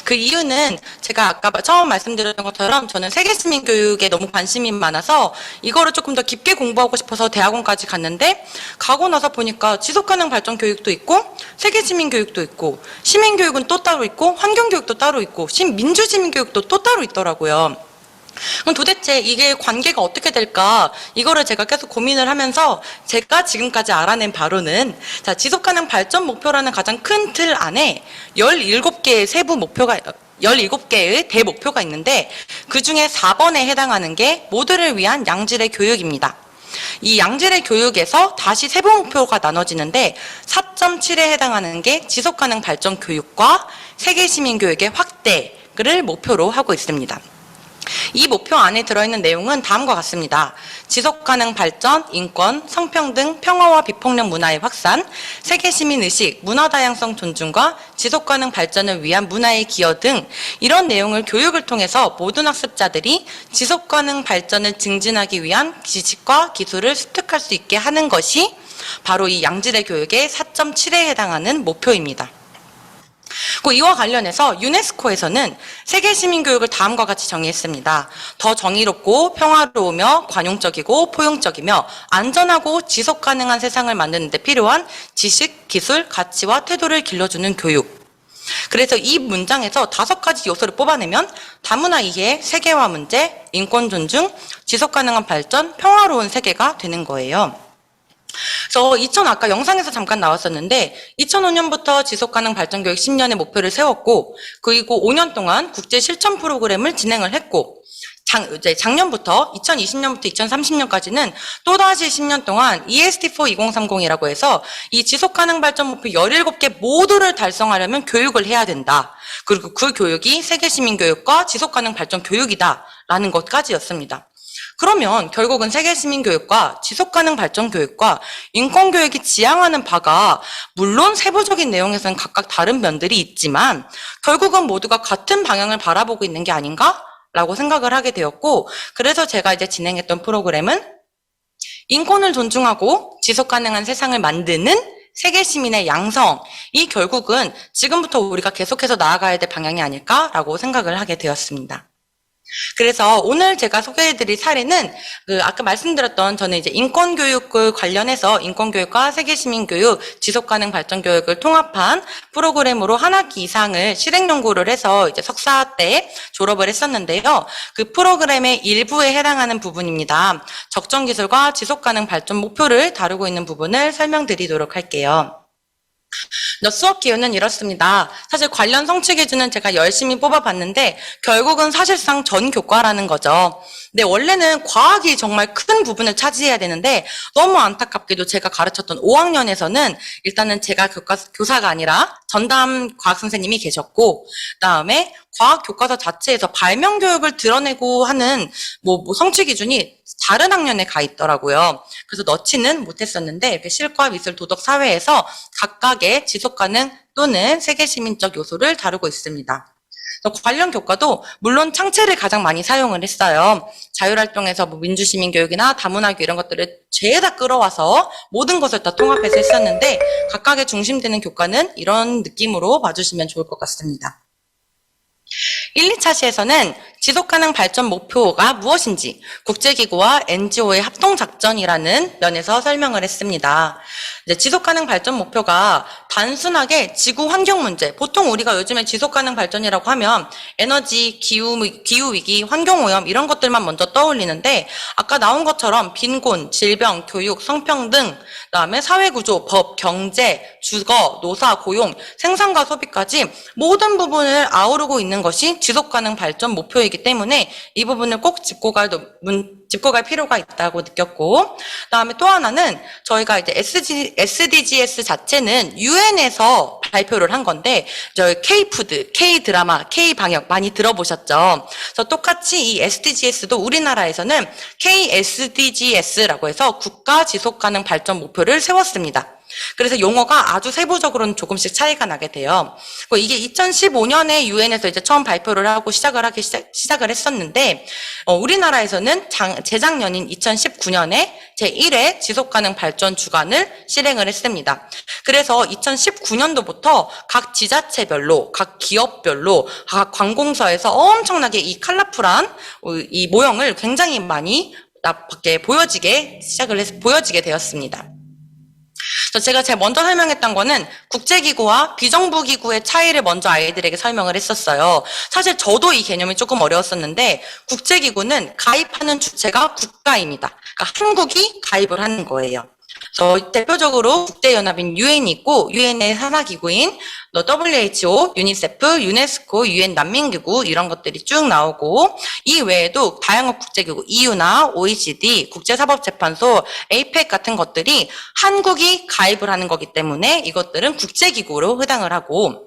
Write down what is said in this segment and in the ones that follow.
그 이유는 제가 아까 처음 말씀드렸던 것처럼 저는 세계 시민 교육에 너무 관심이 많아서 이거를 조금 더 깊게 공부하고 싶어서 대학원까지 갔는데, 가고 나서 보니까 지속가능 발전 교육도 있고 세계 시민 교육도 있고 시민 교육은 또 따로 있고 환경 교육도 따로 있고 민주 시민 교육도 또 따로 있더라고요. 그럼 도대체 이게 관계가 어떻게 될까? 이거를 제가 계속 고민을 하면서 제가 지금까지 알아낸 바로는, 자, 지속가능 발전 목표라는 가장 큰 틀 안에 17개의 세부 목표가 17개의 대목표가 있는데, 그 중에 4번에 해당하는 게 모두를 위한 양질의 교육입니다. 이 양질의 교육에서 다시 세부 목표가 나눠지는데 4.7에 해당하는 게 지속가능 발전 교육과 세계 시민 교육의 확대를 목표로 하고 있습니다. 이 목표 안에 들어있는 내용은 다음과 같습니다. 지속가능 발전, 인권, 성평등, 평화와 비폭력 문화의 확산, 세계 시민의식, 문화 다양성 존중과 지속가능 발전을 위한 문화의 기여 등 이런 내용을 교육을 통해서 모든 학습자들이 지속가능 발전을 증진하기 위한 지식과 기술을 습득할 수 있게 하는 것이 바로 이 양질의 교육의 4.7에 해당하는 목표입니다. 이와 관련해서 유네스코에서는 세계 시민 교육을 다음과 같이 정의했습니다. 더 정의롭고 평화로우며 관용적이고 포용적이며 안전하고 지속 가능한 세상을 만드는 데 필요한 지식, 기술, 가치와 태도를 길러주는 교육. 그래서 이 문장에서 5가지 요소를 뽑아내면 다문화 이해, 세계화 문제, 인권 존중, 지속 가능한 발전, 평화로운 세계가 되는 거예요. 그래서 아까 영상에서 잠깐 나왔었는데 2005년부터 지속가능 발전교육 10년의 목표를 세웠고, 그리고 5년 동안 국제 실천 프로그램을 진행을 했고, 작년부터 2020년부터 2030년까지는 또다시 10년 동안 EST4 2030이라고 해서 이 지속가능 발전 목표 17개 모두를 달성하려면 교육을 해야 된다. 그리고 그 교육이 세계 시민 교육과 지속가능 발전 교육이다라는 것까지였습니다. 그러면 결국은 세계 시민 교육과 지속가능 발전 교육과 인권 교육이 지향하는 바가 물론 세부적인 내용에서는 각각 다른 면들이 있지만 결국은 모두가 같은 방향을 바라보고 있는 게 아닌가라고 생각을 하게 되었고, 그래서 제가 이제 진행했던 프로그램은 인권을 존중하고 지속가능한 세상을 만드는 세계 시민의 양성이 결국은 지금부터 우리가 계속해서 나아가야 될 방향이 아닐까라고 생각을 하게 되었습니다. 그래서 오늘 제가 소개해드릴 사례는 아까 말씀드렸던, 저는 이제 인권교육을 관련해서 인권교육과 세계시민교육, 지속가능 발전교육을 통합한 프로그램으로 한 학기 이상을 실행연구를 해서 이제 석사 때 졸업을 했었는데요. 그 프로그램의 일부에 해당하는 부분입니다. 적정기술과 지속가능 발전 목표를 다루고 있는 부분을 설명드리도록 할게요. 수업 기호는 이렇습니다. 사실 관련 성취 기준은 제가 열심히 뽑아봤는데 결국은 사실상 전교과라는 거죠. 근데 원래는 과학이 정말 큰 부분을 차지해야 되는데 너무 안타깝게도 제가 가르쳤던 5학년에서는 일단은 제가 교사가 아니라 전담 과학 선생님이 계셨고, 그다음에 과학 교과서 자체에서 발명 교육을 드러내고 하는 성취 기준이 다른 학년에 가 있더라고요. 그래서 넣지는 못했었는데 이렇게 실과, 미술, 도덕, 사회에서 각각의 지속가능 또는 세계시민적 요소를 다루고 있습니다. 관련 교과도 물론 창체를 가장 많이 사용을 했어요. 자율활동에서 민주시민교육이나 다문화교육 이런 것들을 죄다 끌어와서 모든 것을 다 통합해서 했었는데 각각의 중심되는 교과는 이런 느낌으로 봐주시면 좋을 것 같습니다. 1, 2차 시에서는 지속가능 발전 목표가 무엇인지 국제기구와 NGO의 합동작전이라는 면에서 설명을 했습니다. 이제 지속가능 발전 목표가 단순하게 지구 환경 문제, 보통 우리가 요즘에 지속가능 발전이라고 하면 에너지, 기후위기, 환경오염 이런 것들만 먼저 떠올리는데, 아까 나온 것처럼 빈곤, 질병, 교육, 성평등, 그다음에 사회구조, 법, 경제, 주거, 노사, 고용, 생산과 소비까지 모든 부분을 아우르고 있는 것이 지속가능 발전 목표이기 때문에 이 부분을 꼭 짚고 갈 필요가 있다고 느꼈고, 그다음에 또 하나는 저희가 이제 SDGs 자체는 UN에서 발표를 한 건데, 저희 K푸드, K드라마, K방역 많이 들어보셨죠? 그래서 똑같이 이 SDGs도 우리나라에서는 KSDGs라고 해서 국가 지속가능 발전 목표를 세웠습니다. 그래서 용어가 아주 세부적으로는 조금씩 차이가 나게 돼요. 이게 2015년에 유엔에서 이제 처음 발표를 하고 시작을 했었는데, 우리나라에서는 재작년인 2019년에 제1회 지속가능 발전 주간을 실행을 했습니다. 그래서 2019년도부터 각 지자체별로, 각 기업별로, 각 관공서에서 엄청나게 이 컬러풀한 이 모형을 굉장히 많이 밖에 보여지게 되었습니다. 제가 제일 먼저 설명했던 거는 국제기구와 비정부기구의 차이를 먼저 아이들에게 설명을 했었어요. 사실 저도 이 개념이 조금 어려웠었는데, 국제기구는 가입하는 주체가 국가입니다. 그러니까 한국이 가입을 하는 거예요. 대표적으로 국제연합인 유엔이 있고, 유엔의 산하기구인 WHO, 유니세프, 유네스코, 유엔 난민기구 이런 것들이 쭉 나오고, 이 외에도 다양한 국제기구, EU나 OECD, 국제사법재판소, APEC 같은 것들이 한국이 가입을 하는 거기 때문에 이것들은 국제기구로 해당을 하고,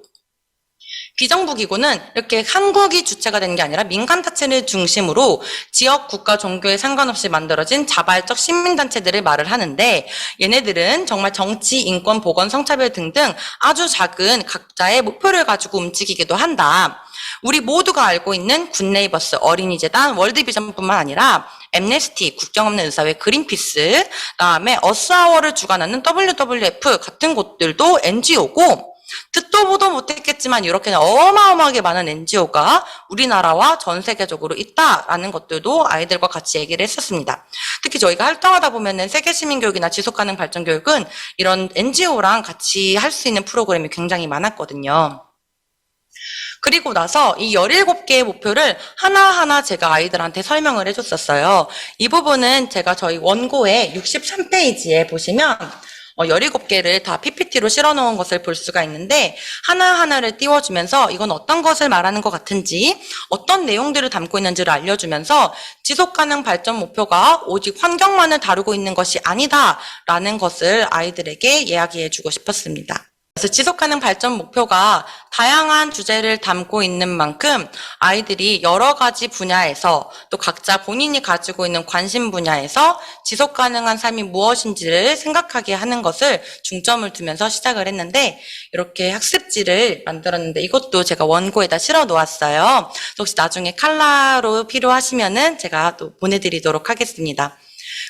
비정부기구는 이렇게 한국이 주체가 되는 게 아니라 민간 단체를 중심으로 지역, 국가, 종교에 상관없이 만들어진 자발적 시민단체들을 말을 하는데, 얘네들은 정말 정치, 인권, 보건, 성차별 등등 아주 작은 각자의 목표를 가지고 움직이기도 한다. 우리 모두가 알고 있는 굿네이버스, 어린이재단, 월드비전뿐만 아니라 엠네스티, 국경없는 의사회, 그린피스, 그다음에 어스아워를 주관하는 WWF 같은 곳들도 NGO고, 듣도 보도 못했겠지만 이렇게 어마어마하게 많은 NGO가 우리나라와 전 세계적으로 있다라는 것들도 아이들과 같이 얘기를 했었습니다. 특히 저희가 활동하다 보면은 세계시민교육이나 지속가능 발전교육은 이런 NGO랑 같이 할 수 있는 프로그램이 굉장히 많았거든요. 그리고 나서 이 17개의 목표를 하나하나 제가 아이들한테 설명을 해줬었어요. 이 부분은 제가 저희 원고의 63페이지에 보시면 17개를 다 PPT로 실어놓은 것을 볼 수가 있는데, 하나하나를 띄워주면서 이건 어떤 것을 말하는 것 같은지, 어떤 내용들을 담고 있는지를 알려주면서 지속가능 발전 목표가 오직 환경만을 다루고 있는 것이 아니다라는 것을 아이들에게 이야기해주고 싶었습니다. 그래서 지속가능 발전 목표가 다양한 주제를 담고 있는 만큼 아이들이 여러 가지 분야에서 또 각자 본인이 가지고 있는 관심 분야에서 지속가능한 삶이 무엇인지를 생각하게 하는 것을 중점을 두면서 시작을 했는데, 이렇게 학습지를 만들었는데 이것도 제가 원고에다 실어 놓았어요. 혹시 나중에 컬러로 필요하시면은 제가 또 보내드리도록 하겠습니다.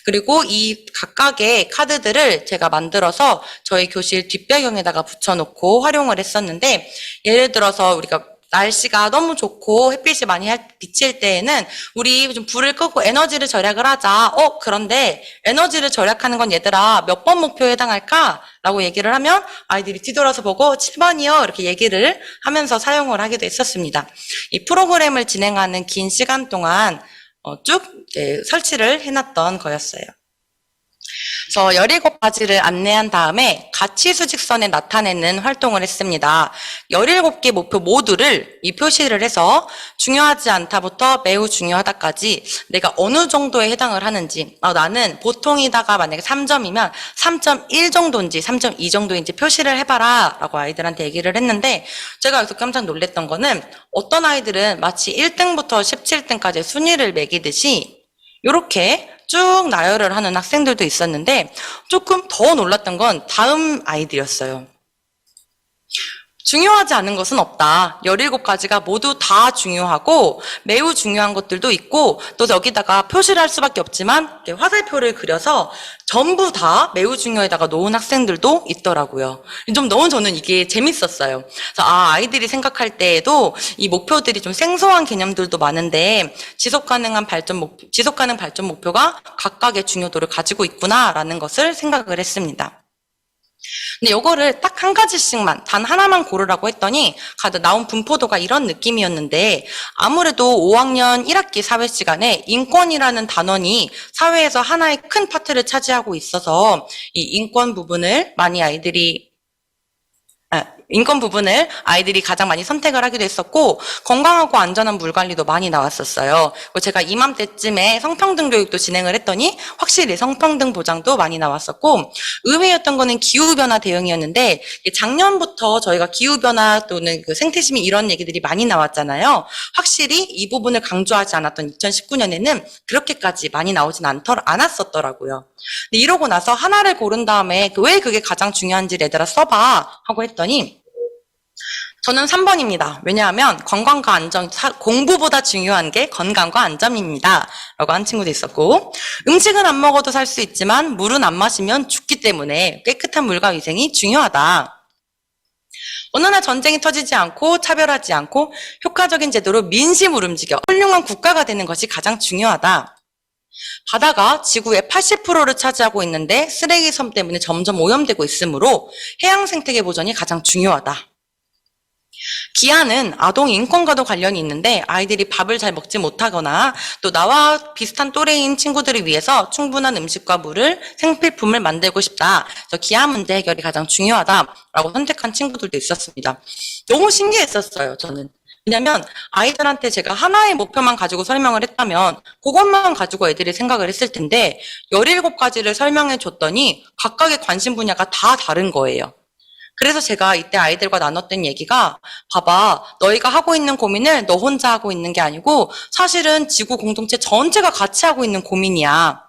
그리고 이 각각의 카드들을 제가 만들어서 저희 교실 뒷배경에다가 붙여놓고 활용을 했었는데, 예를 들어서 우리가 날씨가 너무 좋고 햇빛이 많이 비칠 때에는 우리 좀 불을 끄고 에너지를 절약을 하자. 그런데 에너지를 절약하는 건 얘들아 몇 번 목표에 해당할까? 라고 얘기를 하면 아이들이 뒤돌아서 보고 7번이요 이렇게 얘기를 하면서 사용을 하기도 했었습니다. 이 프로그램을 진행하는 긴 시간 동안 쭉 설치를 해놨던 거였어요. 그래서 17가지를 안내한 다음에 가치 수직선에 나타내는 활동을 했습니다. 17개 목표 모두를 이 표시를 해서 중요하지 않다부터 매우 중요하다까지 내가 어느 정도에 해당을 하는지, 나는 보통이다가 만약에 3점이면 3.1 정도인지 3.2 정도인지 표시를 해봐라 라고 아이들한테 얘기를 했는데, 제가 여기서 깜짝 놀랐던 거는 어떤 아이들은 마치 1등부터 17등까지 순위를 매기듯이 이렇게 쭉 나열을 하는 학생들도 있었는데, 조금 더 놀랐던 건 다음 아이들이었어요. 중요하지 않은 것은 없다. 17가지가 모두 다 중요하고 매우 중요한 것들도 있고, 또 여기다가 표시를 할 수밖에 없지만 화살표를 그려서 전부 다 매우 중요에다가 놓은 학생들도 있더라고요. 너무 저는 이게 재밌었어요. 그래서 아이들이 생각할 때에도 이 목표들이 좀 생소한 개념들도 많은데 지속가능 발전 목표가 각각의 중요도를 가지고 있구나라는 것을 생각을 했습니다. 근데 요거를 딱 한 가지씩만, 단 하나만 고르라고 했더니 나온 분포도가 이런 느낌이었는데, 아무래도 5학년 1학기 사회 시간에 인권이라는 단원이 사회에서 하나의 큰 파트를 차지하고 있어서 이 인권 부분을 많이 아이들이 인권 부분을 아이들이 가장 많이 선택을 하기도 했었고 건강하고 안전한 물 관리도 많이 나왔었어요. 그리고 제가 이맘때쯤에 성평등 교육도 진행을 했더니 확실히 성평등 보장도 많이 나왔었고 의외였던 거는 기후변화 대응이었는데 작년부터 저희가 기후변화 또는 그 생태시민 이런 얘기들이 많이 나왔잖아요. 확실히 이 부분을 강조하지 않았던 2019년에는 그렇게까지 많이 나오진 않았었더라고요. 근데 이러고 나서 하나를 고른 다음에 왜 그게 가장 중요한지 얘들아 써봐 하고 했더니 저는 3번입니다. 왜냐하면 건강과 안전, 공부보다 중요한 게 건강과 안전입니다. 라고 한 친구도 있었고 음식은 안 먹어도 살 수 있지만 물은 안 마시면 죽기 때문에 깨끗한 물과 위생이 중요하다. 어느 날 전쟁이 터지지 않고 차별하지 않고 효과적인 제도로 민심을 움직여 훌륭한 국가가 되는 것이 가장 중요하다. 바다가 지구의 80%를 차지하고 있는데 쓰레기 섬 때문에 점점 오염되고 있으므로 해양 생태계 보존이 가장 중요하다. 기아는 아동 인권과도 관련이 있는데 아이들이 밥을 잘 먹지 못하거나 또 나와 비슷한 또래인 친구들을 위해서 충분한 음식과 물을 생필품을 만들고 싶다. 그래서 기아 문제 해결이 가장 중요하다라고 선택한 친구들도 있었습니다. 너무 신기했었어요, 저는. 왜냐면 아이들한테 제가 하나의 목표만 가지고 설명을 했다면 그것만 가지고 애들이 생각을 했을 텐데 17가지를 설명해 줬더니 각각의 관심 분야가 다 다른 거예요. 그래서 제가 이때 아이들과 나눴던 얘기가 봐봐, 너희가 하고 있는 고민을 너 혼자 하고 있는 게 아니고 사실은 지구 공동체 전체가 같이 하고 있는 고민이야.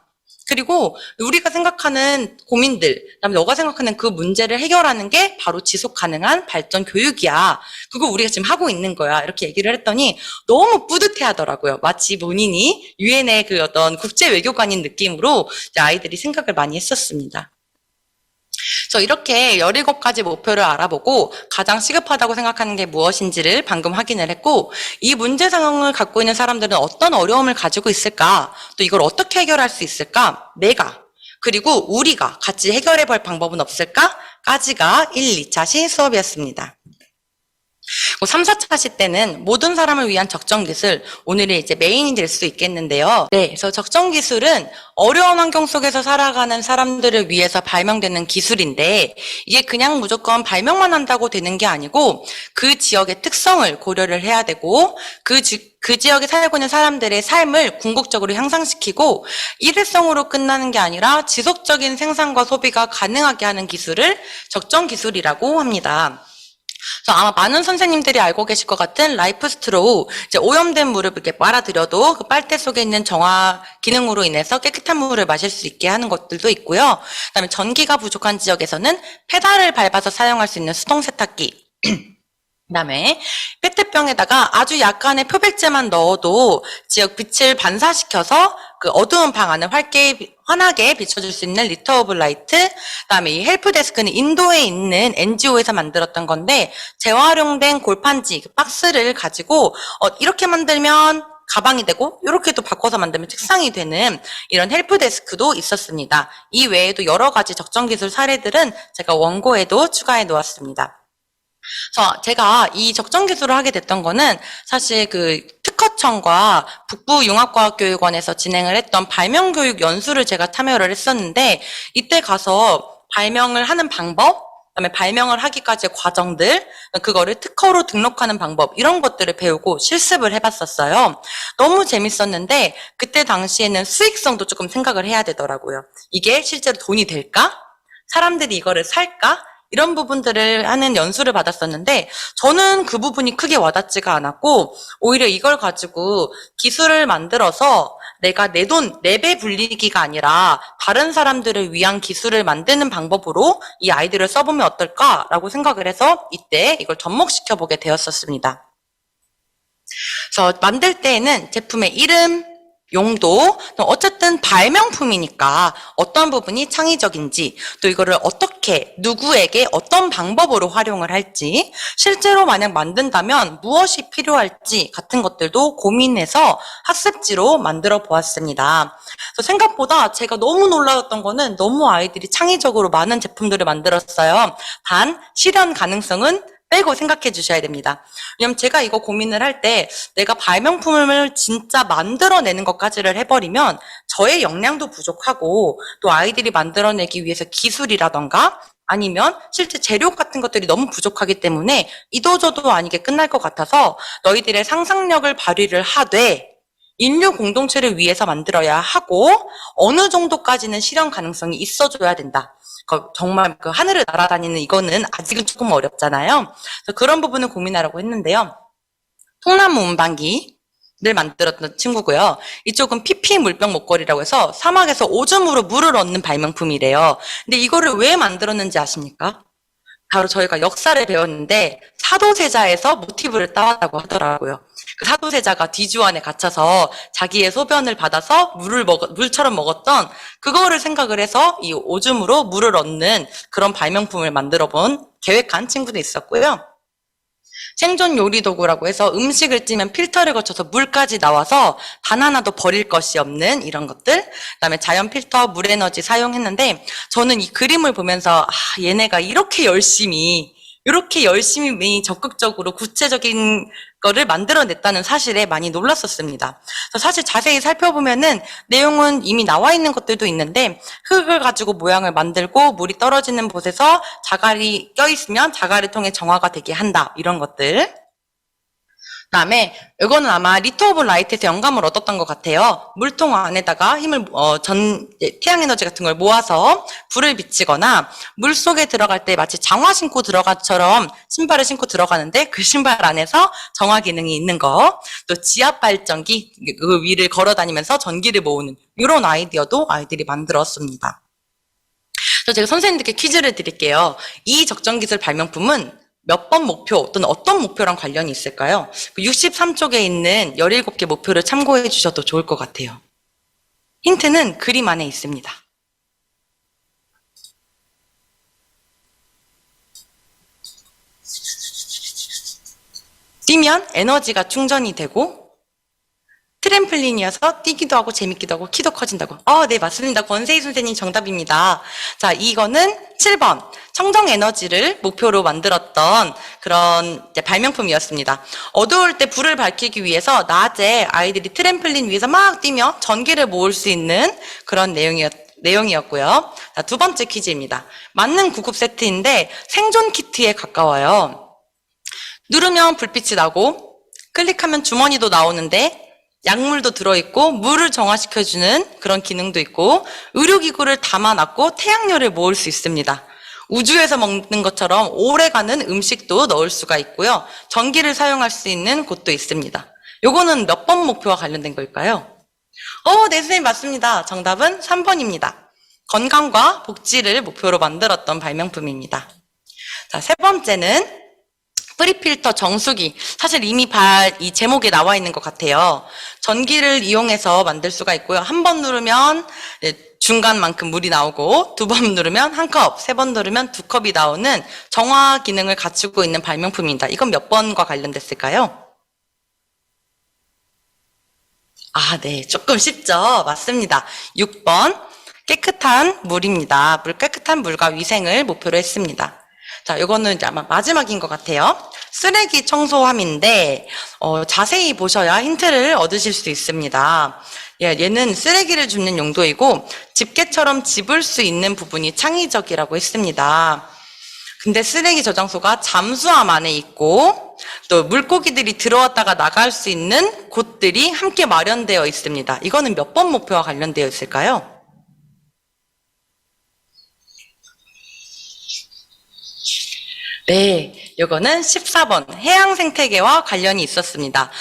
그리고 우리가 생각하는 고민들, 그다음에 너가 생각하는 그 문제를 해결하는 게 바로 지속 가능한 발전 교육이야. 그거 우리가 지금 하고 있는 거야. 이렇게 얘기를 했더니 너무 뿌듯해 하더라고요. 마치 본인이 유엔의 그 어떤 국제 외교관인 느낌으로 아이들이 생각을 많이 했었습니다. 그래서 이렇게 17가지 목표를 알아보고 가장 시급하다고 생각하는 게 무엇인지를 방금 확인을 했고 이 문제 상황을 갖고 있는 사람들은 어떤 어려움을 가지고 있을까? 또 이걸 어떻게 해결할 수 있을까? 내가 그리고 우리가 같이 해결해 볼 방법은 없을까? 까지가 1, 2차 시 수업이었습니다. 3, 4차 시 때는 모든 사람을 위한 적정기술, 오늘의 이제 메인이 될 수 있겠는데요. 네, 그래서 적정기술은 어려운 환경 속에서 살아가는 사람들을 위해서 발명되는 기술인데 이게 그냥 무조건 발명만 한다고 되는 게 아니고 그 지역의 특성을 고려를 해야 되고 그 지역에 살고 있는 사람들의 삶을 궁극적으로 향상시키고 일회성으로 끝나는 게 아니라 지속적인 생산과 소비가 가능하게 하는 기술을 적정기술이라고 합니다. 그래서 아마 많은 선생님들이 알고 계실 것 같은 라이프 스트로우, 이제 오염된 물을 이렇게 빨아들여도 그 빨대 속에 있는 정화 기능으로 인해서 깨끗한 물을 마실 수 있게 하는 것들도 있고요. 그다음에 전기가 부족한 지역에서는 페달을 밟아서 사용할 수 있는 수동 세탁기. 그다음에 페트병에다가 아주 약간의 표백제만 넣어도 지역 빛을 반사시켜서 그 어두운 방 안을 환하게 비춰줄 수 있는 리터 오브 라이트. 그다음에 이 헬프데스크는 인도에 있는 NGO에서 만들었던 건데 재활용된 골판지 박스를 가지고 이렇게 만들면 가방이 되고 이렇게도 바꿔서 만들면 책상이 되는 이런 헬프데스크도 있었습니다. 이 외에도 여러 가지 적정기술 사례들은 제가 원고에도 추가해 놓았습니다. 그래서 제가 이 적정기술을 하게 됐던 거는 사실 그 특허청과 북부융합과학교육원에서 진행을 했던 발명교육 연수를 제가 참여를 했었는데 이때 가서 발명을 하는 방법, 그다음에 발명을 하기까지의 과정들, 그거를 특허로 등록하는 방법 이런 것들을 배우고 실습을 해봤었어요. 너무 재밌었는데 그때 당시에는 수익성도 조금 생각을 해야 되더라고요. 이게 실제로 돈이 될까? 사람들이 이거를 살까? 이런 부분들을 하는 연수를 받았었는데 저는 그 부분이 크게 와닿지가 않았고 오히려 이걸 가지고 기술을 만들어서 내가 내 돈, 내 배 불리기가 아니라 다른 사람들을 위한 기술을 만드는 방법으로 이 아이디어를 써보면 어떨까라고 생각을 해서 이때 이걸 접목시켜보게 되었었습니다. 그래서 만들 때에는 제품의 이름, 용도, 어쨌든 발명품이니까 어떤 부분이 창의적인지, 또 이거를 어떻게, 누구에게 어떤 방법으로 활용을 할지, 실제로 만약 만든다면 무엇이 필요할지 같은 것들도 고민해서 학습지로 만들어 보았습니다. 그래서 생각보다 제가 너무 놀라웠던 거는 너무 아이들이 창의적으로 많은 제품들을 만들었어요. 단, 실현 가능성은 빼고 생각해 주셔야 됩니다. 왜냐면 제가 이거 고민을 할 때 내가 발명품을 진짜 만들어내는 것까지를 해버리면 저의 역량도 부족하고 또 아이들이 만들어내기 위해서 기술이라던가 아니면 실제 재료 같은 것들이 너무 부족하기 때문에 이도저도 아니게 끝날 것 같아서 너희들의 상상력을 발휘를 하되 인류 공동체를 위해서 만들어야 하고 어느 정도까지는 실현 가능성이 있어줘야 된다. 정말 그 하늘을 날아다니는 이거는 아직은 조금 어렵잖아요. 그래서 그런 부분을 고민하라고 했는데요. 통나무 운반기를 만들었던 친구고요. 이쪽은 PP 물병 목걸이라고 해서 사막에서 오줌으로 물을 얻는 발명품이래요. 근데 이거를 왜 만들었는지 아십니까? 바로 저희가 역사를 배웠는데 사도세자에서 모티브를 따왔다고 하더라고요. 그 사도세자가 뒤주안에 갇혀서 자기의 소변을 받아서 물처럼 먹었던 그거를 생각을 해서 이 오줌으로 물을 얻는 그런 발명품을 만들어 본 계획한 친구도 있었고요. 생존 요리 도구라고 해서 음식을 찌면 필터를 거쳐서 물까지 나와서 단 하나도 버릴 것이 없는 이런 것들. 그다음에 자연 필터, 물 에너지 사용했는데 저는 이 그림을 보면서 얘네가 이렇게 열심히 적극적으로 구체적인 거를 만들어냈다는 사실에 많이 놀랐었습니다. 그래서 사실 자세히 살펴보면은 내용은 이미 나와 있는 것들도 있는데 흙을 가지고 모양을 만들고 물이 떨어지는 곳에서 자갈이 껴있으면 자갈을 통해 정화가 되게 한다. 이런 것들. 그다음에 이거는 아마 리트 오브 라이트에서 영감을 얻었던 것 같아요. 물통 안에다가 태양 에너지 같은 걸 모아서 불을 비치거나 물 속에 들어갈 때 마치 장화 신고 들어가처럼 신발을 신고 들어가는데 그 신발 안에서 정화 기능이 있는 거. 또 지압 발전기 그 위를 걸어 다니면서 전기를 모으는 이런 아이디어도 아이들이 만들었습니다. 그래서 제가 선생님들께 퀴즈를 드릴게요. 이 적정기술 발명품은 몇 번 목표 또는 어떤 목표랑 관련이 있을까요? 63쪽에 있는 17개 목표를 참고해 주셔도 좋을 것 같아요. 힌트는 그림 안에 있습니다. 뛰면 에너지가 충전이 되고 트램플린이어서 뛰기도 하고 재밌기도 하고 키도 커진다고. 네, 맞습니다. 권세희 선생님 정답입니다. 자, 이거는 7번. 청정 에너지를 목표로 만들었던 그런 발명품이었습니다. 어두울 때 불을 밝히기 위해서 낮에 아이들이 트램플린 위에서 막 뛰며 전기를 모을 수 있는 그런 내용이었고요. 자, 두 번째 퀴즈입니다. 만능 구급 세트인데 생존 키트에 가까워요. 누르면 불빛이 나고 클릭하면 주머니도 나오는데 약물도 들어있고 물을 정화시켜주는 그런 기능도 있고 의료기구를 담아놨고 태양열을 모을 수 있습니다. 우주에서 먹는 것처럼 오래가는 음식도 넣을 수가 있고요. 전기를 사용할 수 있는 곳도 있습니다. 요거는 몇 번 목표와 관련된 걸까요? 네, 선생님 맞습니다. 정답은 3번입니다. 건강과 복지를 목표로 만들었던 발명품입니다. 자, 세 번째는 프리필터 정수기. 사실 이미 이 제목에 나와 있는 것 같아요. 전기를 이용해서 만들 수가 있고요. 한 번 누르면 중간만큼 물이 나오고 두 번 누르면 한 컵, 세 번 누르면 두 컵이 나오는 정화 기능을 갖추고 있는 발명품입니다. 이건 몇 번과 관련됐을까요? 네. 조금 쉽죠? 맞습니다. 6번. 깨끗한 물입니다. 깨끗한 물과 위생을 목표로 했습니다. 자, 이거는 이제 아마 마지막인 것 같아요. 쓰레기 청소함인데 자세히 보셔야 힌트를 얻으실 수 있습니다. 얘는 쓰레기를 줍는 용도이고 집게처럼 집을 수 있는 부분이 창의적이라고 했습니다. 근데 쓰레기 저장소가 잠수함 안에 있고 또 물고기들이 들어왔다가 나갈 수 있는 곳들이 함께 마련되어 있습니다. 이거는 몇 번 목표와 관련되어 있을까요? 네, 이거는 14번 해양 생태계와 관련이 있었습니다.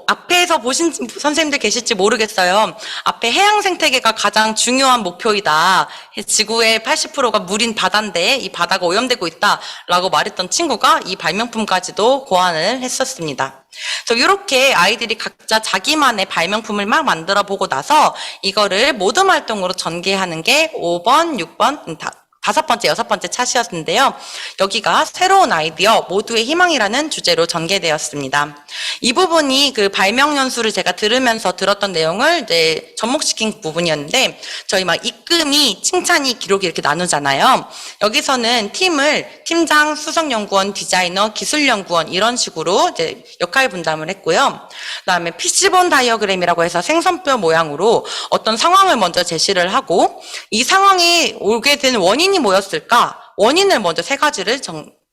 앞에서 보신 선생님들 계실지 모르겠어요. 앞에 해양 생태계가 가장 중요한 목표이다. 지구의 80%가 물인 바다인데 이 바다가 오염되고 있다라고 말했던 친구가 이 발명품까지도 고안을 했었습니다. 그래서 이렇게 아이들이 각자 자기만의 발명품을 막 만들어 보고 나서 이거를 모둠 활동으로 전개하는 게 5번, 6번, 5번째, 6번째 차시였는데요. 여기가 새로운 아이디어, 모두의 희망이라는 주제로 전개되었습니다. 이 부분이 그 발명 연수를 제가 들으면서 들었던 내용을 이제 접목시킨 부분이었는데, 저희 막 입금이, 칭찬이, 기록이 이렇게 나누잖아요. 여기서는 팀을 팀장, 수석연구원, 디자이너, 기술연구원 이런 식으로 이제 역할 분담을 했고요. 그다음에 피시본 다이어그램이라고 해서 생선뼈 모양으로 어떤 상황을 먼저 제시를 하고 이 상황이 오게 된 원인이 뭐였을까? 원인을 먼저 세 가지를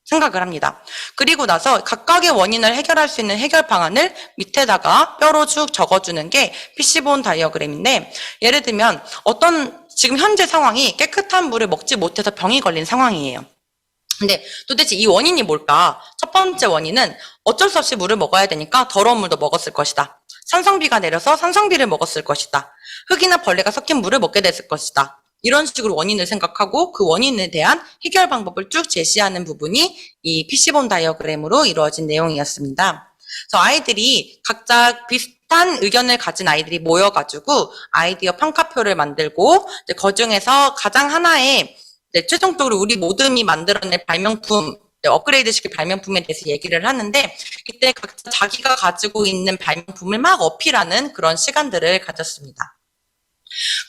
생각을 합니다. 그리고 나서 각각의 원인을 해결할 수 있는 해결 방안을 밑에다가 뼈로 쭉 적어주는 게 피시본 다이어그램인데, 예를 들면 지금 현재 상황이 깨끗한 물을 먹지 못해서 병이 걸린 상황이에요. 근데 도대체 이 원인이 뭘까? 첫 번째 원인은 어쩔 수 없이 물을 먹어야 되니까 더러운 물도 먹었을 것이다. 산성비가 내려서 산성비를 먹었을 것이다. 흙이나 벌레가 섞인 물을 먹게 됐을 것이다. 이런 식으로 원인을 생각하고 그 원인에 대한 해결 방법을 쭉 제시하는 부분이 이 피시본 다이어그램으로 이루어진 내용이었습니다. 그래서 아이들이 각자 비슷한 의견을 가진 아이들이 모여가지고 아이디어 평가표를 만들고, 그 중에서 가장 하나의 최종적으로 우리 모둠이 만들어낼 발명품, 업그레이드 시킬 발명품에 대해서 얘기를 하는데, 이때 각자 자기가 가지고 있는 발명품을 막 어필하는 그런 시간들을 가졌습니다.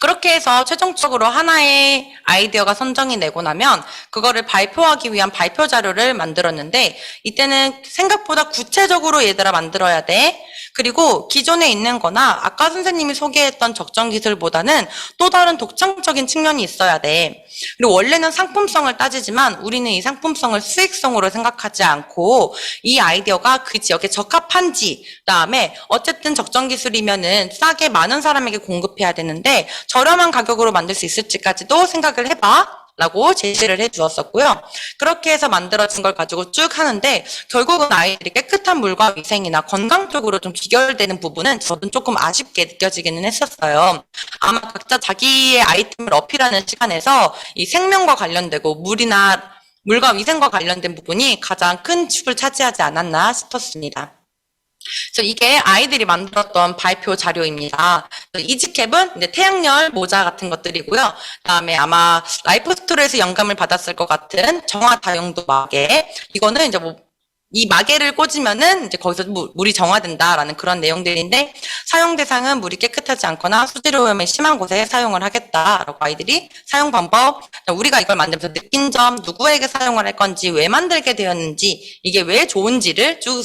그렇게 해서 최종적으로 하나의 아이디어가 선정이 되고 나면 그거를 발표하기 위한 발표 자료를 만들었는데, 이때는 생각보다 구체적으로 얘들아 만들어야 돼. 그리고 기존에 있는 거나 아까 선생님이 소개했던 적정 기술보다는 또 다른 독창적인 측면이 있어야 돼. 그리고 원래는 상품성을 따지지만 우리는 이 상품성을 수익성으로 생각하지 않고 이 아이디어가 그 지역에 적합한지, 그다음에 어쨌든 적정 기술이면은 싸게 많은 사람에게 공급해야 되는데 저렴한 가격으로 만들 수 있을지까지도 생각을 해봐 라고 제시를 해주었었고요. 그렇게 해서 만들어진 걸 가지고 쭉 하는데, 결국은 아이들이 깨끗한 물과 위생이나 건강 쪽으로 좀 귀결되는 부분은 저는 조금 아쉽게 느껴지기는 했었어요. 아마 각자 자기의 아이템을 어필하는 시간에서 이 생명과 관련되고 물과 위생과 관련된 부분이 가장 큰 축을 차지하지 않았나 싶었습니다. 그래서 이게 아이들이 만들었던 발표 자료입니다. 이지캡은 이제 태양열 모자 같은 것들이고요. 그다음에 아마 라이프 스토리에서 영감을 받았을 것 같은 정화 다용도 마개. 이거는 이제 이 마개를 꽂으면은 이제 거기서 물이 정화된다라는 그런 내용들인데, 사용 대상은 물이 깨끗하지 않거나 수질 오염이 심한 곳에 사용을 하겠다라고 아이들이 사용 방법, 우리가 이걸 만들면서 느낀 점, 누구에게 사용을 할 건지, 왜 만들게 되었는지, 이게 왜 좋은지를 쭉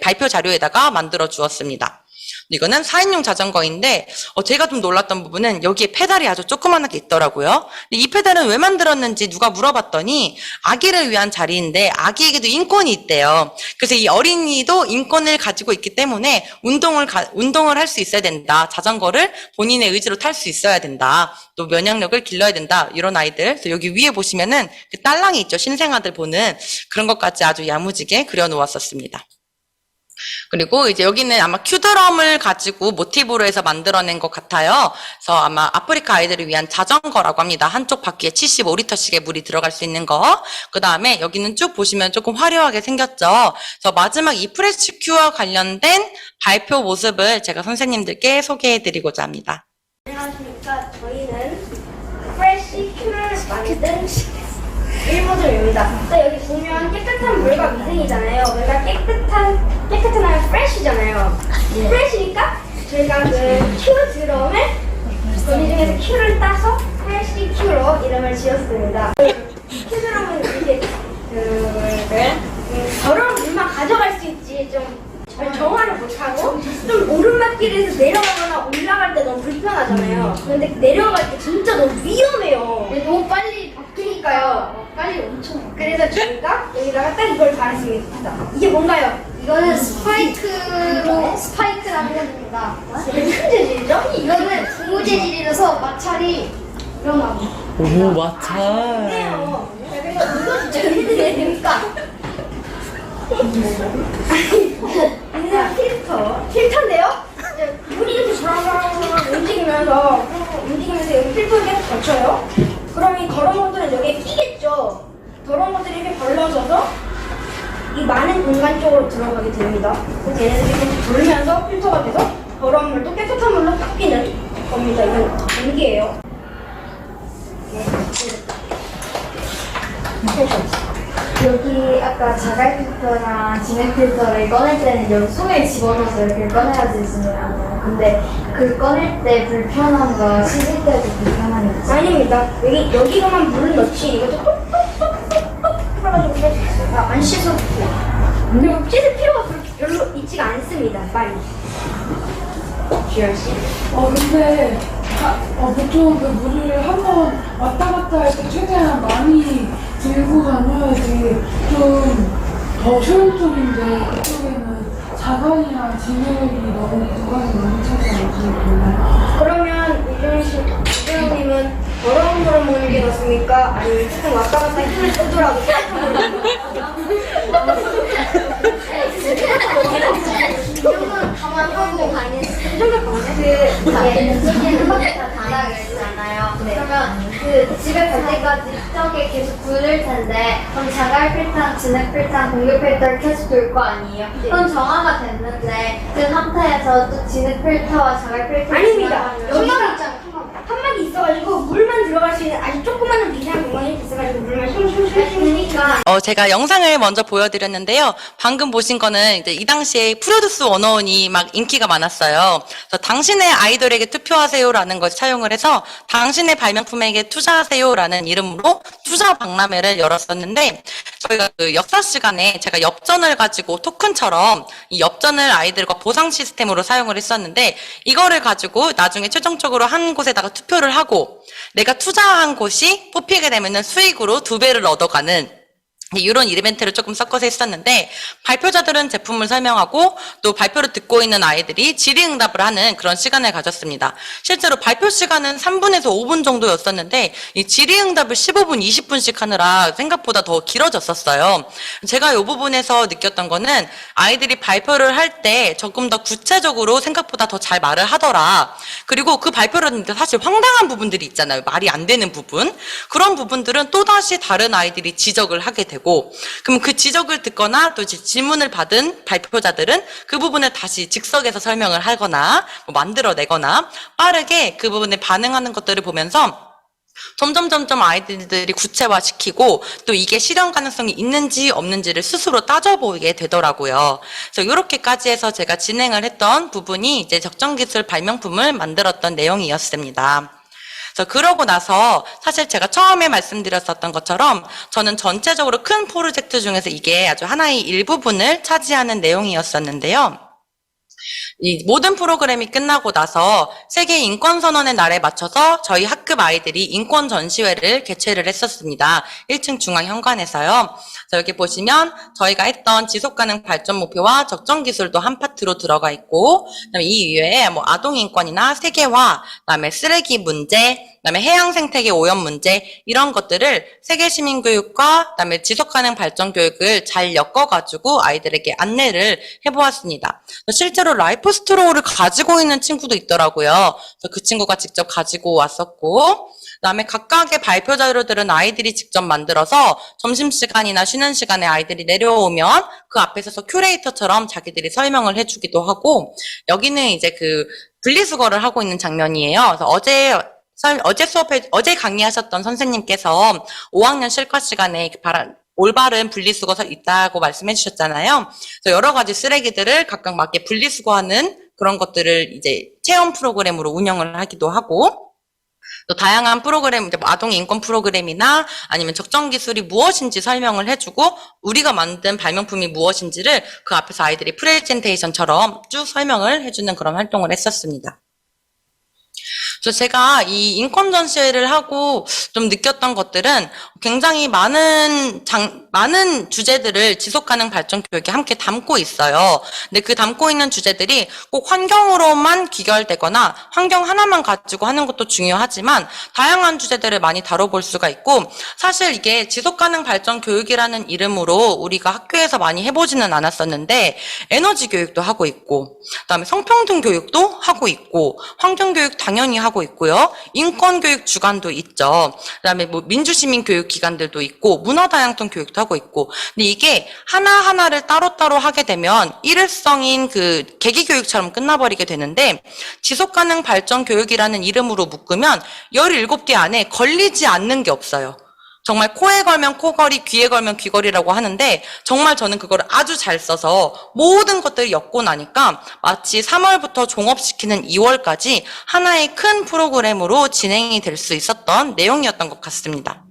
발표 자료에다가 만들어 주었습니다. 이거는 4인용 자전거인데 제가 좀 놀랐던 부분은 여기에 페달이 아주 조그만하게 있더라고요. 이 페달은 왜 만들었는지 누가 물어봤더니 아기를 위한 자리인데 아기에게도 인권이 있대요. 그래서 이 어린이도 인권을 가지고 있기 때문에 운동을 할 수 있어야 된다. 자전거를 본인의 의지로 탈 수 있어야 된다. 또 면역력을 길러야 된다. 이런 아이들. 그래서 여기 위에 보시면은 그 딸랑이 있죠. 신생아들 보는 그런 것까지 아주 야무지게 그려놓았었습니다. 그리고 이제 여기는 아마 큐드럼을 가지고 모티브로 해서 만들어낸 것 같아요. 그래서 아마 아프리카 아이들을 위한 자전거라고 합니다. 한쪽 바퀴에 75리터씩의 물이 들어갈 수 있는 거. 그 다음에 여기는 쭉 보시면 조금 화려하게 생겼죠. 그래서 마지막 이 프레시 큐와 관련된 발표 모습을 제가 선생님들께 소개해드리고자 합니다. 안녕하십니까. 저희는 프레시 큐를 만든 1모듈입니다. 여기 보면 깨끗한 물과 위생이잖아요. 우리가 깨끗한 프레시잖아요. 프레시니까 저희가 그 큐 드럼에 거기 중에서 큐를 따서 프레시 큐로 이름을 지었습니다. 큐 드럼은 이렇게 더러운 물만 가져갈 수 있지 좀 정화를 못하고 좀 오르막길에서 내려가거나 올라갈 때 너무 불편하잖아요. 근데 내려갈 때 진짜 너무 위험해요. 너무 빨리 바뀌니까요. 빨리 엄청. 그래서 저희가 여기다가 딱 이걸 달았습니다. 이게 뭔가요? 이거는 스파이크라는 겁니다. 무슨 재질이죠? 이거는 고무 재질이라서 마찰이 일어나고. 오, 마찰. 네요. 그래서 이거 진짜 해드려야 됩니까? 필터인데요? 물이 이렇게 촤라촤라촤라 움직이면서 여기 필터를 계속 거쳐요. 그럼 이 더러운 것들은 여기에 끼겠죠. 더러운 것들이 이렇게 벌러져서 이 많은 공간 쪽으로 들어가게 됩니다. 그래서 얘네들이 계속 돌면서 필터가 돼서 더러운 물도 깨끗한 물로 바뀌는 겁니다. 이건 공기예요. 여기 아까 자갈 필터랑 진액 필터를 꺼낼 때는 여기 손에 집어넣어서 이렇게 꺼내야 되잖아요. 근데 그 꺼낼 때 불편함과 씻을 때도 불편함이 있어요. 아닙니다. 여기로만 물을 넣지 이것도 똑똑똑똑똑 풀어가지고 빼주세요. 안 씻어도 돼요. 그리고 씻을 필요가 별로 있지가 않습니다. 빨리. 주열씨. 근데 보통 그 물을 한번 왔다 갔다 할 때 최대한 많이 들고 다녀야지 좀 더 효율적인데 그쪽에는 자산이랑 지능이 너무 공간이 많이 차지하고 그러면 이재훈님은 더러운 물을 먹는 게 낫습니까? 아니면 조금 왔다 갔다 힘을 쓰더라도 가만하고 가는 다 단학을 그러면 그 집에 갈 때까지 저게 계속 부를 텐데 그럼 자갈 필터, 진흙 필터, 공유 필터를 계속 돌 거 아니에요? 그럼 정화가 됐는데 그 상태에서 또 진흙 필터와 자갈 필터 아닙니다. 여기가 한막이 있어가지고 물만 들어갈 수 있는 아주 조그마한 비상 공간이 있어가지고 물만 슝슝슝슝 제가 영상을 먼저 보여드렸는데요. 방금 보신 거는 이제 이 당시에 프로듀스 101이 막 인기가 많았어요. 그래서 당신의 아이돌에게 투표하세요라는 걸 사용을 해서 당신의 발명품에게 투자하세요라는 이름으로 투자 박람회를 열었었는데 저희가 그 역사 시간에 제가 엽전을 가지고 토큰처럼 이 엽전을 아이들과 보상 시스템으로 사용을 했었는데 이거를 가지고 나중에 최종적으로 한 곳에다가 투표를 하고 내가 투자한 곳이 뽑히게 되면은 수익으로 2배를 얻어가는 이런 이벤트를 조금 섞어서 했었는데 발표자들은 제품을 설명하고 또 발표를 듣고 있는 아이들이 질의응답을 하는 그런 시간을 가졌습니다. 실제로 발표 시간은 3분에서 5분 정도였었는데 이 질의응답을 15분, 20분씩 하느라 생각보다 더 길어졌었어요. 제가 이 부분에서 느꼈던 거는 아이들이 발표를 할 때 조금 더 구체적으로 생각보다 더 잘 말을 하더라. 그리고 그 발표를 하는데 사실 황당한 부분들이 있잖아요. 말이 안 되는 부분. 그런 부분들은 또다시 다른 아이들이 지적을 하게 되고 그럼 그 지적을 듣거나 또 질문을 받은 발표자들은 그 부분을 다시 즉석에서 설명을 하거나 뭐 만들어내거나 빠르게 그 부분에 반응하는 것들을 보면서 점점 아이들이 구체화시키고 또 이게 실현 가능성이 있는지 없는지를 스스로 따져보게 되더라고요. 그래서 이렇게까지 해서 제가 진행을 했던 부분이 이제 적정기술 발명품을 만들었던 내용이었습니다. 그래서 그러고 나서 사실 제가 처음에 말씀드렸었던 것처럼 저는 전체적으로 큰 프로젝트 중에서 이게 아주 하나의 일부분을 차지하는 내용이었었는데요. 이 모든 프로그램이 끝나고 나서 세계 인권선언의 날에 맞춰서 저희 학급 아이들이 인권 전시회를 개최를 했었습니다. 1층 중앙현관에서요. 그래서 여기 보시면 저희가 했던 지속가능 발전 목표와 적정 기술도 한 파트로 들어가 있고, 그다음에 이 이외에 뭐 아동 인권이나 세계화, 그다음에 쓰레기 문제, 그다음에 해양 생태계 오염 문제 이런 것들을 세계 시민 교육과 그다음에 지속 가능 발전 교육을 잘 엮어가지고 아이들에게 안내를 해보았습니다. 실제로 라이프 스트로우를 가지고 있는 친구도 있더라고요. 그래서 그 친구가 직접 가지고 왔었고, 그다음에 각각의 발표 자료들은 아이들이 직접 만들어서 점심시간이나 쉬는 시간에 아이들이 내려오면 그 앞에 서서 큐레이터처럼 자기들이 설명을 해주기도 하고, 여기는 이제 그 분리수거를 하고 있는 장면이에요. 그래서 어제 강의하셨던 선생님께서 5학년 실과 시간에 올바른 분리수거가 있다고 말씀해 주셨잖아요. 그래서 여러 가지 쓰레기들을 각각 맞게 분리수거하는 그런 것들을 이제 체험 프로그램으로 운영을 하기도 하고, 또 다양한 프로그램, 이제 아동 인권 프로그램이나 아니면 적정 기술이 무엇인지 설명을 해주고 우리가 만든 발명품이 무엇인지를 그 앞에서 아이들이 프레젠테이션처럼 쭉 설명을 해주는 그런 활동을 했었습니다. 그래서 제가 이 인권 전시회를 하고 좀 느꼈던 것들은 굉장히 많은 주제들을 지속가능 발전 교육에 함께 담고 있어요. 근데 그 담고 있는 주제들이 꼭 환경으로만 귀결되거나 환경 하나만 가지고 하는 것도 중요하지만 다양한 주제들을 많이 다뤄볼 수가 있고, 사실 이게 지속가능 발전 교육이라는 이름으로 우리가 학교에서 많이 해보지는 않았었는데 에너지 교육도 하고 있고, 그다음에 성평등 교육도 하고 있고, 환경 교육 당연히 하고 있고요. 인권 교육 주간도 있죠. 그다음에 뭐 민주시민 교육 기관들도 있고 문화다양성 교육도 하고 있고. 근데 이게 하나하나를 따로따로 하게 되면 일회성인 그 계기교육처럼 끝나버리게 되는데, 지속가능 발전 교육이라는 이름으로 묶으면 17개 안에 걸리지 않는 게 없어요. 정말 코에 걸면 코걸이, 귀에 걸면 귀걸이라고 하는데 정말 저는 그걸 아주 잘 써서 모든 것들을 엮고 나니까 마치 3월부터 종업시키는 2월까지 하나의 큰 프로그램으로 진행이 될 수 있었던 내용이었던 것 같습니다.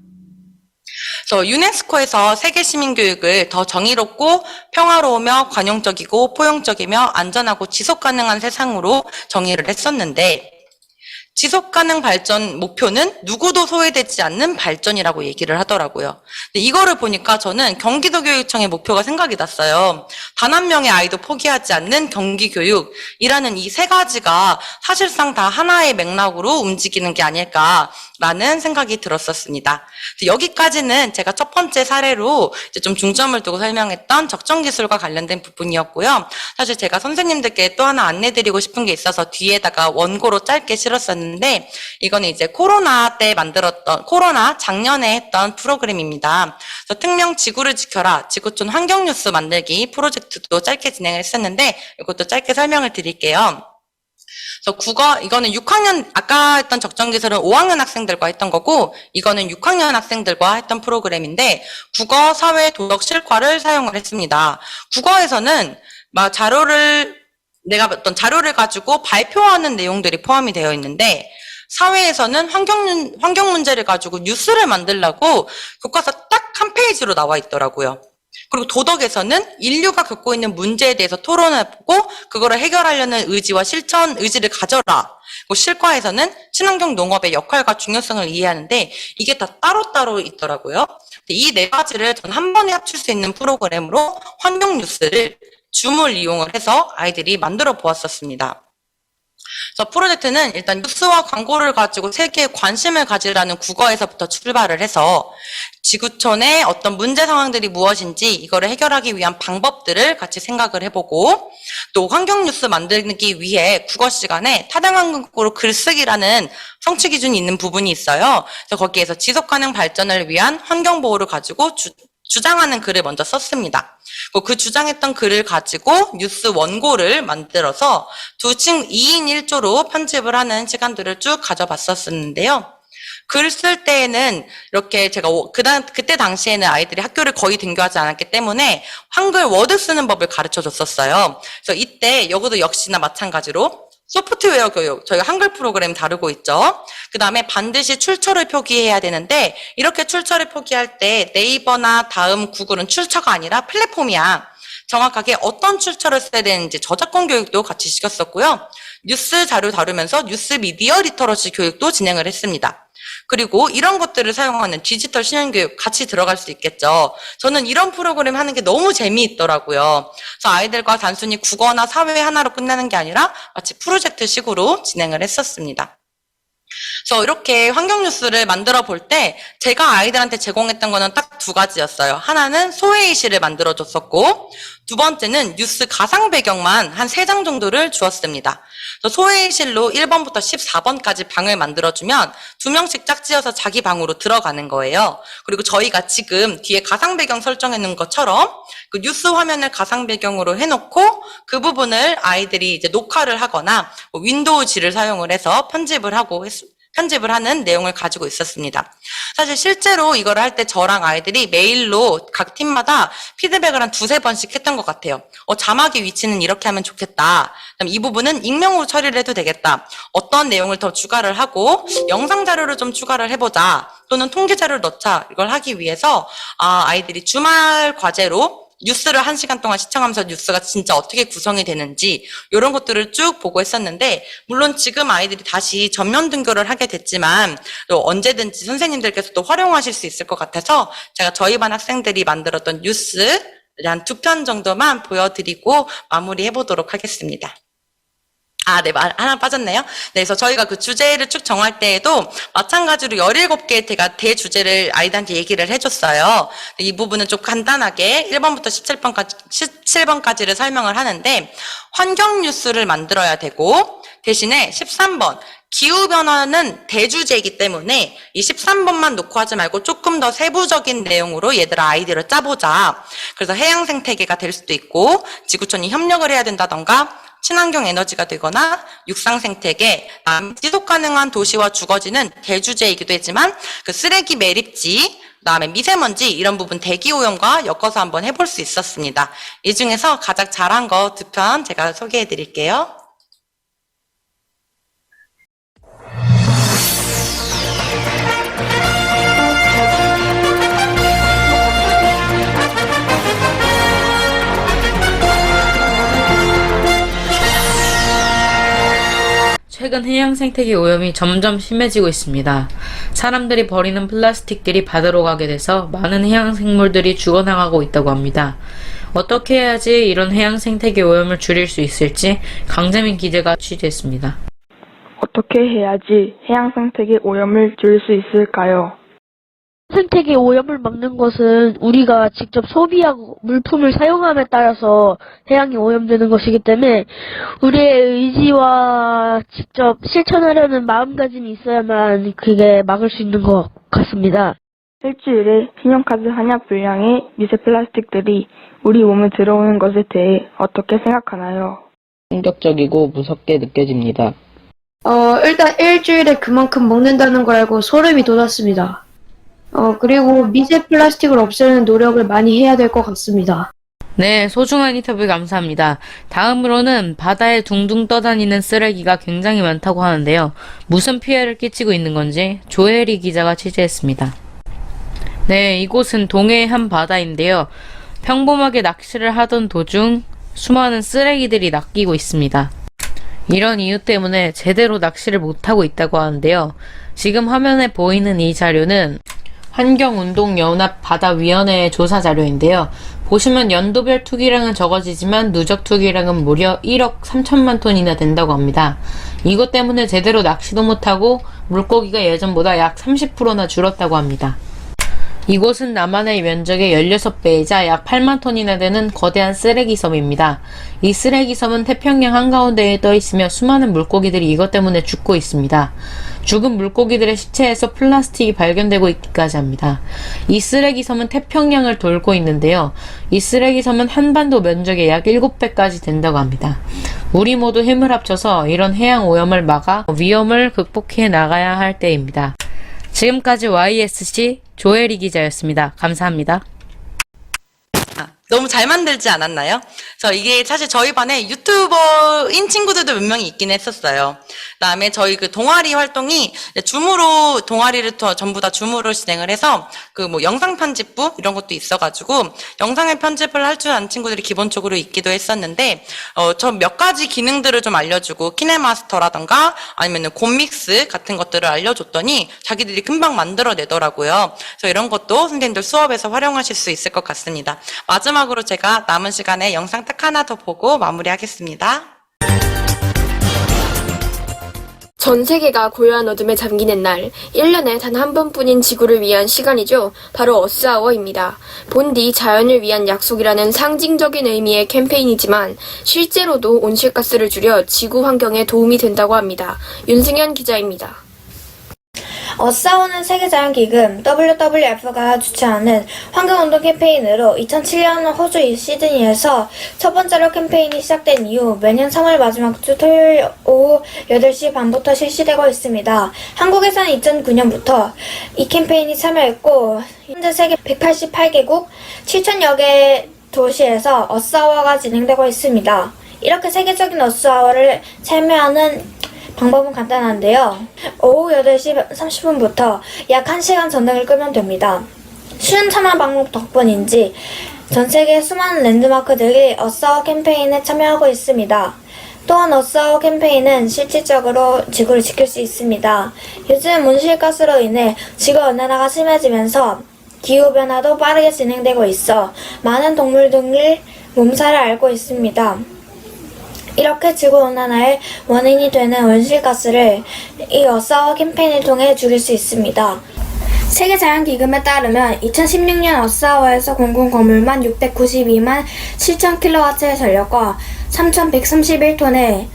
그래서 유네스코에서 세계 시민 교육을 더 정의롭고 평화로우며 관용적이고 포용적이며 안전하고 지속 가능한 세상으로 정의를 했었는데, 지속가능 발전 목표는 누구도 소외되지 않는 발전이라고 얘기를 하더라고요. 근데 이거를 보니까 저는 경기도교육청의 목표가 생각이 났어요. 단 한 명의 아이도 포기하지 않는 경기교육이라는 이 세 가지가 사실상 다 하나의 맥락으로 움직이는 게 아닐까라는 생각이 들었었습니다. 여기까지는 제가 첫 번째 사례로 이제 좀 중점을 두고 설명했던 적정기술과 관련된 부분이었고요. 사실 제가 선생님들께 또 하나 안내드리고 싶은 게 있어서 뒤에다가 원고로 짧게 실었었는데, 이거는 이제 코로나 때 만들었던, 코로나 작년에 했던 프로그램입니다. 그래서 특명 지구를 지켜라, 지구촌 환경뉴스 만들기 프로젝트도 짧게 진행을 했었는데, 이것도 짧게 설명을 드릴게요. 그래서 국어, 이거는 6학년, 아까 했던 적정기술은 5학년 학생들과 했던 거고, 이거는 6학년 학생들과 했던 프로그램인데, 국어, 사회, 도덕, 실과를 사용을 했습니다. 국어에서는 막 내가 어떤 자료를 가지고 발표하는 내용들이 포함이 되어 있는데, 사회에서는 환경 문제를 가지고 뉴스를 만들려고 교과서 딱 한 페이지로 나와 있더라고요. 그리고 도덕에서는 인류가 겪고 있는 문제에 대해서 토론해보고 그거를 해결하려는 의지와 실천, 의지를 가져라. 그리고 실과에서는 친환경 농업의 역할과 중요성을 이해하는데 이게 다 따로따로 있더라고요. 이 네 가지를 전 한 번에 합칠 수 있는 프로그램으로 환경 뉴스를 줌을 이용을 해서 아이들이 만들어 보았었습니다. 그래서 프로젝트는 일단 뉴스와 광고를 가지고 세계에 관심을 가지라는 국어에서부터 출발을 해서 지구촌의 어떤 문제 상황들이 무엇인지 이거를 해결하기 위한 방법들을 같이 생각을 해보고, 또 환경 뉴스 만들기 위해 국어 시간에 타당한국어로 글쓰기라는 성취 기준이 있는 부분이 있어요. 그래서 거기에서 지속가능 발전을 위한 환경 보호를 가지고 주장하는 글을 먼저 썼습니다. 그 주장했던 글을 가지고 뉴스 원고를 만들어서 2인 1조로 편집을 하는 시간들을 쭉 가져봤었는데요. 글 쓸 때에는 이렇게 제가 그때 당시에는 아이들이 학교를 거의 등교하지 않았기 때문에 한글 워드 쓰는 법을 가르쳐 줬었어요. 그래서 이때 여기도 역시나 마찬가지로 소프트웨어 교육, 저희가 한글 프로그램 다루고 있죠. 그 다음에 반드시 출처를 표기해야 되는데, 이렇게 출처를 표기할 때 네이버나 다음, 구글은 출처가 아니라 플랫폼이야. 정확하게 어떤 출처를 써야 되는지 저작권 교육도 같이 시켰었고요. 뉴스 자료 다루면서 뉴스 미디어 리터러시 교육도 진행을 했습니다. 그리고 이런 것들을 사용하는 디지털 실행교육 같이 들어갈 수 있겠죠. 저는 이런 프로그램 하는 게 너무 재미있더라고요. 그래서 아이들과 단순히 국어나 사회 하나로 끝내는 게 아니라 마치 프로젝트식으로 진행을 했었습니다. 그래서 이렇게 환경 뉴스를 만들어 볼 때 제가 아이들한테 제공했던 거는 딱 두 가지였어요. 하나는 소외의식을 만들어 줬었고, 두 번째는 뉴스 가상 배경만 한 3장 정도를 주었습니다. 그래서 소외의실로 1번부터 14번까지 방을 만들어주면 2명씩 짝지어서 자기 방으로 들어가는 거예요. 그리고 저희가 지금 뒤에 가상 배경 설정해 놓은 것처럼 그 뉴스 화면을 가상 배경으로 해놓고 그 부분을 아이들이 이제 녹화를 하거나 윈도우지를 사용을 해서 편집을 하는 내용을 가지고 있었습니다. 사실 실제로 이걸 할 때 저랑 아이들이 메일로 각 팀마다 피드백을 한 2-3번씩 했던 것 같아요. 자막의 위치는 이렇게 하면 좋겠다. 그다음 이 부분은 익명으로 처리를 해도 되겠다. 어떤 내용을 더 추가를 하고 영상 자료를 좀 추가를 해보자. 또는 통계 자료를 넣자. 이걸 하기 위해서 아이들이 주말 과제로 뉴스를 1시간 동안 시청하면서 뉴스가 진짜 어떻게 구성이 되는지 이런 것들을 쭉 보고 했었는데, 물론 지금 아이들이 다시 전면 등교를 하게 됐지만 또 언제든지 선생님들께서도 활용하실 수 있을 것 같아서 제가 저희 반 학생들이 만들었던 뉴스 한 2편 정도만 보여드리고 마무리해 보도록 하겠습니다. 네, 하나 빠졌네요. 네, 그래서 저희가 그 주제를 쭉 정할 때에도 마찬가지로 17개 제가 대주제를 아이들한테 얘기를 해줬어요. 이 부분은 좀 간단하게 1번부터 17번까지를 설명을 하는데, 환경 뉴스를 만들어야 되고, 대신에 13번, 기후변화는 대주제이기 때문에 이 13번만 놓고 하지 말고 조금 더 세부적인 내용으로 얘들아 아이디어를 짜보자. 그래서 해양 생태계가 될 수도 있고, 지구촌이 협력을 해야 된다던가, 친환경 에너지가 되거나 육상 생태계, 지속 가능한 도시와 주거지는 대주제이기도 했지만 그 쓰레기 매립지, 그다음에 미세먼지 이런 부분 대기 오염과 엮어서 한번 해볼 수 있었습니다. 이 중에서 가장 잘한 거 2편 제가 소개해 드릴게요. 최근 해양 생태계 오염이 점점 심해지고 있습니다. 사람들이 버리는 플라스틱들이 바다로 가게 돼서 많은 해양 생물들이 죽어나가고 있다고 합니다. 어떻게 해야지 이런 해양 생태계 오염을 줄일 수 있을지 강재민 기자가 취재했습니다. 어떻게 해야지 해양 생태계 오염을 줄일 수 있을까요? 생태계 오염을 막는 것은 우리가 직접 소비하고 물품을 사용함에 따라서 해양이 오염되는 것이기 때문에 우리의 의지와 직접 실천하려는 마음가짐이 있어야만 그게 막을 수 있는 것 같습니다. 일주일에 신용카드 한약 분량의 미세 플라스틱들이 우리 몸에 들어오는 것에 대해 어떻게 생각하나요? 충격적이고 무섭게 느껴집니다. 일단 일주일에 그만큼 먹는다는 걸 알고 소름이 돋았습니다. 그리고 미세 플라스틱을 없애는 노력을 많이 해야 될 것 같습니다. 네, 소중한 인터뷰 감사합니다. 다음으로는 바다에 둥둥 떠다니는 쓰레기가 굉장히 많다고 하는데요. 무슨 피해를 끼치고 있는 건지 조혜리 기자가 취재했습니다. 네, 이곳은 동해의 한 바다인데요. 평범하게 낚시를 하던 도중 수많은 쓰레기들이 낚이고 있습니다. 이런 이유 때문에 제대로 낚시를 못하고 있다고 하는데요. 지금 화면에 보이는 이 자료는 환경운동연합 바다위원회의 조사 자료인데요. 보시면 연도별 투기량은 적어지지만 누적 투기량은 무려 1억 3천만 톤이나 된다고 합니다. 이것 때문에 제대로 낚시도 못하고 물고기가 예전보다 약 30%나 줄었다고 합니다. 이곳은 남한의 면적의 16배이자 약 8만 톤이나 되는 거대한 쓰레기 섬입니다. 이 쓰레기 섬은 태평양 한가운데에 떠 있으며 수많은 물고기들이 이것 때문에 죽고 있습니다. 죽은 물고기들의 시체에서 플라스틱이 발견되고 있기까지 합니다. 이 쓰레기 섬은 태평양을 돌고 있는데요. 이 쓰레기 섬은 한반도 면적의 약 7배까지 된다고 합니다. 우리 모두 힘을 합쳐서 이런 해양 오염을 막아 위험을 극복해 나가야 할 때입니다. 지금까지 YSC 조혜리 기자였습니다. 감사합니다. 너무 잘 만들지 않았나요? 이게 사실 저희 반에 유튜버인 친구들도 몇 명이 있긴 했었어요. 그다음에 저희 그 동아리 활동이 줌으로 동아리를 전부 다 줌으로 진행을 해서 그 뭐 영상 편집부 이런 것도 있어가지고 영상의 편집을 할 줄 아는 친구들이 기본적으로 있기도 했었는데 저 몇 가지 기능들을 좀 알려주고 키네마스터라던가 아니면은 곰믹스 같은 것들을 알려줬더니 자기들이 금방 만들어내더라고요. 그래서 이런 것도 선생님들 수업에서 활용하실 수 있을 것 같습니다. 마지막으로 제가 남은 시간에 영상 딱 하나 더 보고 마무리하겠습니다. 전 세계가 고요한 어둠에 잠기는 날, 1년에 단 한 번뿐인 지구를 위한 시간이죠. 바로 어스아워입니다. 본디 자연을 위한 약속이라는 상징적인 의미의 캠페인이지만 실제로도 온실가스를 줄여 지구 환경에 도움이 된다고 합니다. 윤승현 기자입니다. 어스아워는 세계자연기금 WWF가 주최하는 환경운동 캠페인으로 2007년 호주 시드니에서 첫 번째로 캠페인이 시작된 이후 매년 3월 마지막 주 토요일 오후 8시 반부터 실시되고 있습니다. 한국에서는 2009년부터 이 캠페인이 참여했고 현재 세계 188개국 7,000여 개 도시에서 어스아워가 진행되고 있습니다. 이렇게 세계적인 어스아워를 참여하는 방법은 간단한데요. 오후 8시 30분부터 약 1시간 전등을 끄면 됩니다. 쉬운 참여 방법 덕분인지 전 세계 수많은 랜드마크들이 어스아워 캠페인에 참여하고 있습니다. 또한 어스아워 캠페인은 실질적으로 지구를 지킬 수 있습니다. 요즘 온실가스로 인해 지구온난화가 심해지면서 기후변화도 빠르게 진행되고 있어 많은 동물들이 몸살을 앓고 있습니다. 이렇게 지구온난화의 원인이 되는 온실가스를 이 어스아워 캠페인을 통해 줄일 수 있습니다. 세계자연기금에 따르면 2016년 어스아워에서 공공 건물만 692만 7,000kW의 전력과 3,131톤의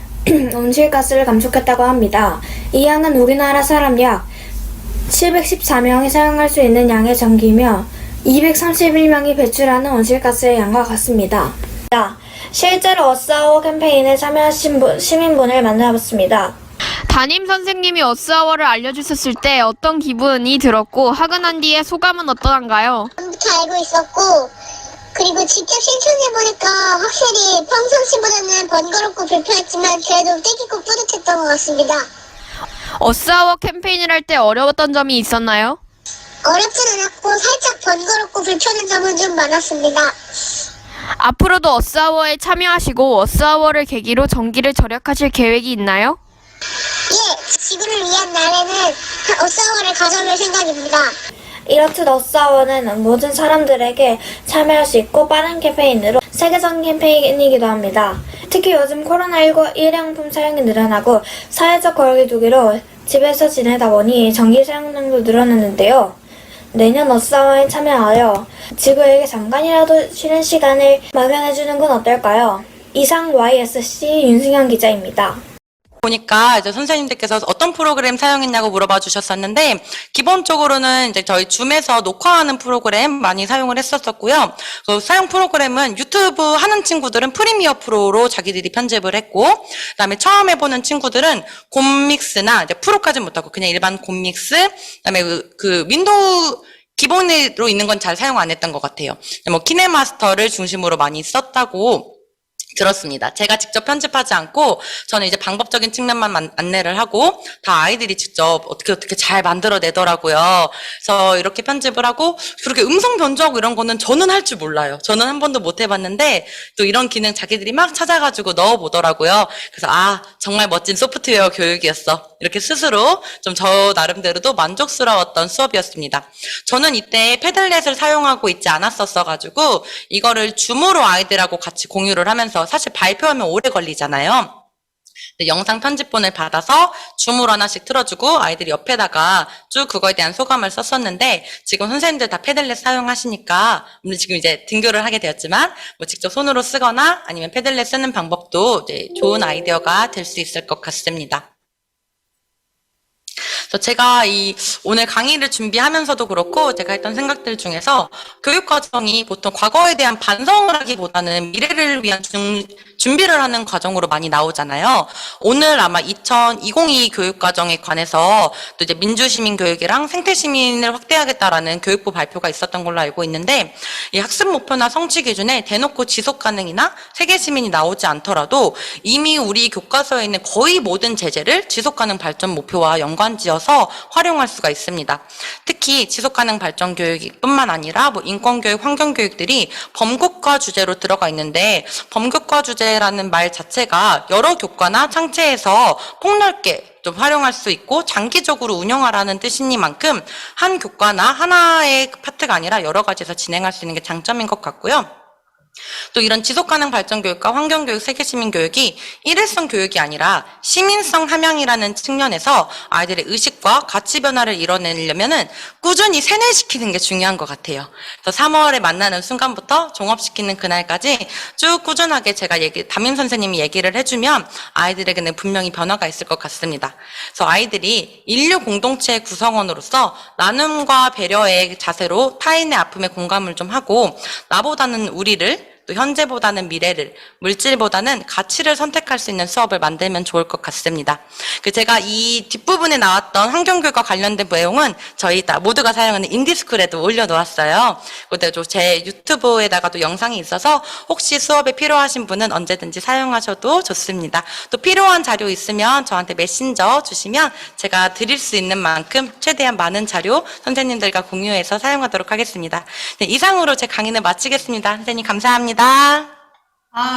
온실가스를 감축했다고 합니다. 이 양은 우리나라 사람 약 714명이 사용할 수 있는 양의 전기며 231명이 배출하는 온실가스의 양과 같습니다. 실제로 어스아워 캠페인에 참여하신 시민분을 만나봤습니다. 담임 선생님이 어스아워를 알려주셨을 때 어떤 기분이 들었고 하고 난 뒤에 소감은 어떠한가요? 처음부터 알고 있었고 그리고 직접 실천해보니까 확실히 평상시보다는 번거롭고 불편했지만 그래도 뜻깊고 뿌듯했던 것 같습니다. 어스아워 캠페인을 할 때 어려웠던 점이 있었나요? 어렵진 않았고 살짝 번거롭고 불편한 점은 좀 많았습니다. 앞으로도 어스아워에 참여하시고 어스아워를 계기로 전기를 절약하실 계획이 있나요? 지구를 위한 날에는 어싸워를 가져볼 생각입니다. 이렇듯 어싸워는 모든 사람들에게 참여할 수 있고 빠른 캠페인으로 세계적인 캠페인이기도 합니다. 특히 요즘 코로나19 일회용품 사용이 늘어나고 사회적 거리두기로 두기로 집에서 지내다 보니 전기 사용량도 늘어났는데요. 내년 어싸워에 참여하여 지구에게 잠깐이라도 쉬는 시간을 마련해주는 건 어떨까요? 이상 YSC 윤승현 기자입니다. 보니까 이제 선생님들께서 어떤 프로그램 사용했냐고 물어봐 주셨었는데, 기본적으로는 이제 저희 줌에서 녹화하는 프로그램 많이 사용을 했었었고요. 그 사용 프로그램은 유튜브 하는 친구들은 프리미어 프로로 자기들이 편집을 했고, 그다음에 처음 해보는 친구들은 곰믹스나 이제 프로까지는 못하고 그냥 일반 곰믹스, 그다음에 그 윈도우 기본으로 있는 건 잘 사용 안 했던 것 같아요. 뭐 키네마스터를 중심으로 많이 썼다고 들었습니다. 제가 직접 편집하지 않고 저는 이제 방법적인 측면만 안내를 하고 다 아이들이 직접 어떻게 잘 만들어내더라고요. 그래서 이렇게 편집을 하고 그렇게 음성 변조하고 이런 거는 저는 할 줄 몰라요. 저는 한 번도 못 해봤는데 또 이런 기능 자기들이 막 찾아가지고 넣어보더라고요. 그래서 정말 멋진 소프트웨어 교육이었어. 이렇게 스스로 좀 저 나름대로도 만족스러웠던 수업이었습니다. 저는 이때 패들렛을 사용하고 있지 않았었어가지고 이거를 줌으로 아이들하고 같이 공유를 하면서 사실 발표하면 오래 걸리잖아요. 영상 편집본을 받아서 줌으로 하나씩 틀어주고 아이들이 옆에다가 쭉 그거에 대한 소감을 썼었는데, 지금 선생님들 다 패들렛 사용하시니까 물론 지금 이제 등교를 하게 되었지만 뭐 직접 손으로 쓰거나 아니면 패들렛 쓰는 방법도 이제 좋은 아이디어가 될 수 있을 것 같습니다. 그래서 제가 오늘 강의를 준비하면서도 그렇고 제가 했던 생각들 중에서 교육과정이 보통 과거에 대한 반성을 하기보다는 미래를 위한 준비를 하는 과정으로 많이 나오잖아요. 오늘 아마 2022 교육과정에 관해서 또 이제 민주시민 교육이랑 생태시민을 확대하겠다라는 교육부 발표가 있었던 걸로 알고 있는데, 이 학습 목표나 성취 기준에 대놓고 지속 가능이나 세계시민이 나오지 않더라도 이미 우리 교과서에 있는 거의 모든 제재를 지속 가능 발전 목표와 연관지어서 활용할 수가 있습니다. 특히 지속 가능 발전 교육뿐만 아니라 뭐 인권교육, 환경교육들이 범국가 주제로 들어가 있는데, 범국가 주제라는 말 자체가 여러 교과나 창체에서 폭넓게 좀 활용할 수 있고 장기적으로 운영하라는 뜻이니만큼 한 교과나 하나의 파트가 아니라 여러 가지에서 진행할 수 있는 게 장점인 것 같고요. 또 이런 지속가능 발전교육과 환경교육, 세계시민교육이 일회성 교육이 아니라 시민성 함양이라는 측면에서 아이들의 의식과 가치 변화를 이뤄내려면은 꾸준히 세뇌시키는 게 중요한 것 같아요. 그래서 3월에 만나는 순간부터 종합시키는 그날까지 쭉 꾸준하게 제가 담임 선생님이 얘기를 해주면 아이들에게는 분명히 변화가 있을 것 같습니다. 그래서 아이들이 인류 공동체의 구성원으로서 나눔과 배려의 자세로 타인의 아픔에 공감을 좀 하고, 나보다는 우리를, 또 현재보다는 미래를, 물질보다는 가치를 선택할 수 있는 수업을 만들면 좋을 것 같습니다. 제가 이 뒷부분에 나왔던 환경교육과 관련된 내용은 저희 모두가 사용하는 인디스쿨에도 올려놓았어요. 그리고 제 유튜브에다가도 영상이 있어서 혹시 수업에 필요하신 분은 언제든지 사용하셔도 좋습니다. 또 필요한 자료 있으면 저한테 메신저 주시면 제가 드릴 수 있는 만큼 최대한 많은 자료 선생님들과 공유해서 사용하도록 하겠습니다. 네, 이상으로 제 강의는 마치겠습니다. 선생님 감사합니다.